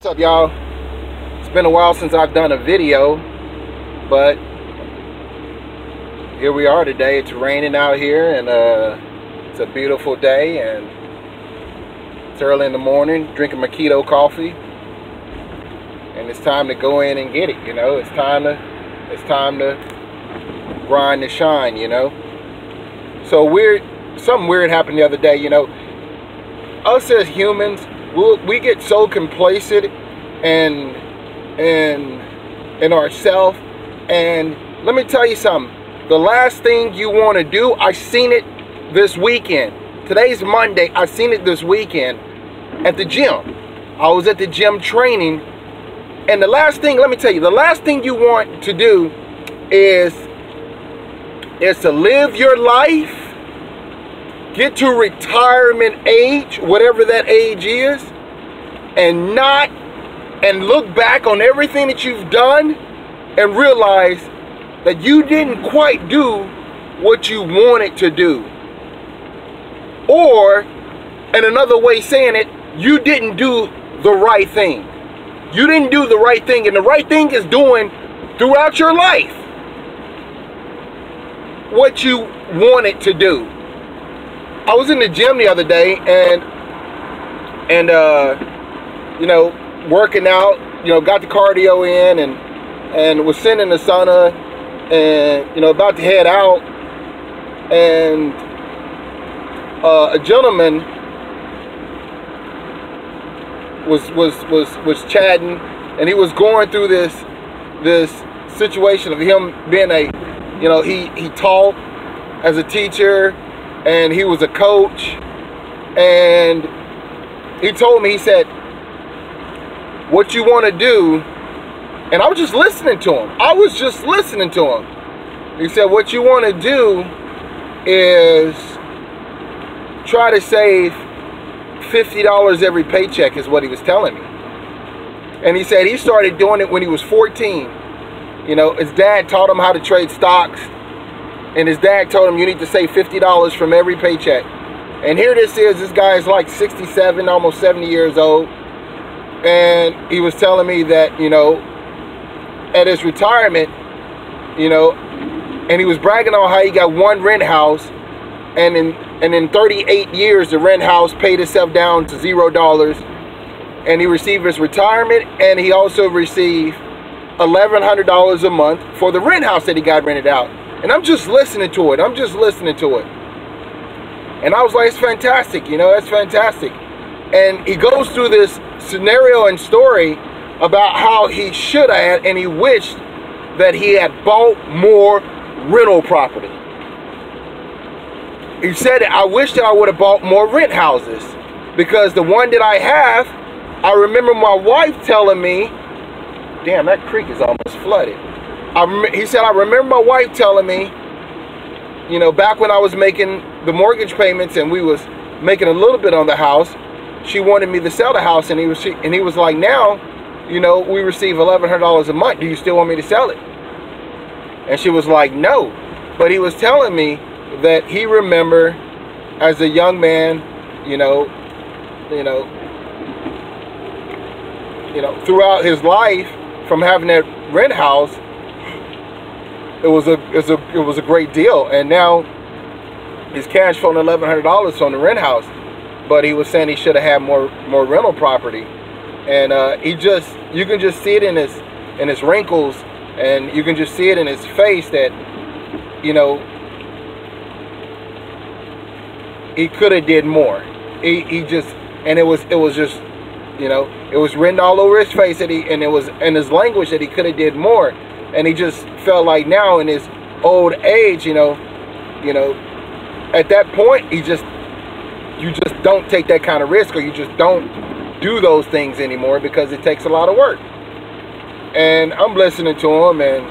What's up, y'all? It's been a while since I've done a video, but here we are today. It's raining out here, and it's a beautiful day, and it's early in the morning, drinking my keto coffee, and it's time to go in and get it. You know, it's time to grind and shine. You know, so something weird happened the other day. You know, us as humans, we get so complacent in ourselves, and let me tell you something. The last thing you want to do, I seen it this weekend. Today's Monday. I seen it this weekend at the gym. I was at the gym training, and the last thing, let me tell you, the last thing you want to do is to live your life, get to retirement age, whatever that age is, and look back on everything that you've done and realize that you didn't quite do what you wanted to do. Or, in another way saying it, you didn't do the right thing. You didn't do the right thing, and the right thing is doing throughout your life what you wanted to do. I was in the gym the other day, and you know, working out, you know, got the cardio in, and was sitting in the sauna, and, you know, about to head out, and a gentleman was chatting, and he was going through this situation of him being you know, he taught as a teacher, and he was a coach, and he told me, he said, what you want to do, and I was just listening to him. I was just listening to him. He said, what you want to do is try to save $50 every paycheck, is what he was telling me. And he said he started doing it when he was 14. You know, his dad taught him how to trade stocks, and his dad told him you need to save $50 from every paycheck. And here this guy is like 67, almost 70 years old. And he was telling me that, you know, at his retirement, you know, and he was bragging on how he got one rent house, and in 38 years the rent house paid itself down to $0, and he received his retirement, and he also received $1,100 a month for the rent house that he got rented out. And I'm just listening to it. I'm just listening to it. And I was like, it's fantastic, you know, that's fantastic. And he goes through this scenario and story about how he should have, and he wished that he had bought more rental property. He said, I wish that I would have bought more rent houses, because the one that I have, I remember my wife telling me, damn, that creek is almost flooded. He said, I remember my wife telling me, you know, back when I was making the mortgage payments and we was making a little bit on the house, she wanted me to sell the house, and he was like, now, you know, we receive $1,100 a month. Do you still want me to sell it? And she was like, no. But he was telling me that he remembered as a young man, you know, throughout his life, from having that rent house, it was a great deal. And now he's cash flowing $1,100 on the rent house. But he was saying he should have had more rental property, and you can just see it in his wrinkles, and you can just see it in his face that, you know, he could have did more. And it was just, you know, it was written all over his face that and it was in his language that he could have did more, and he just felt like now in his old age, you know, at that point you just don't take that kind of risk, or you just don't do those things anymore, because it takes a lot of work. And I'm listening to him, and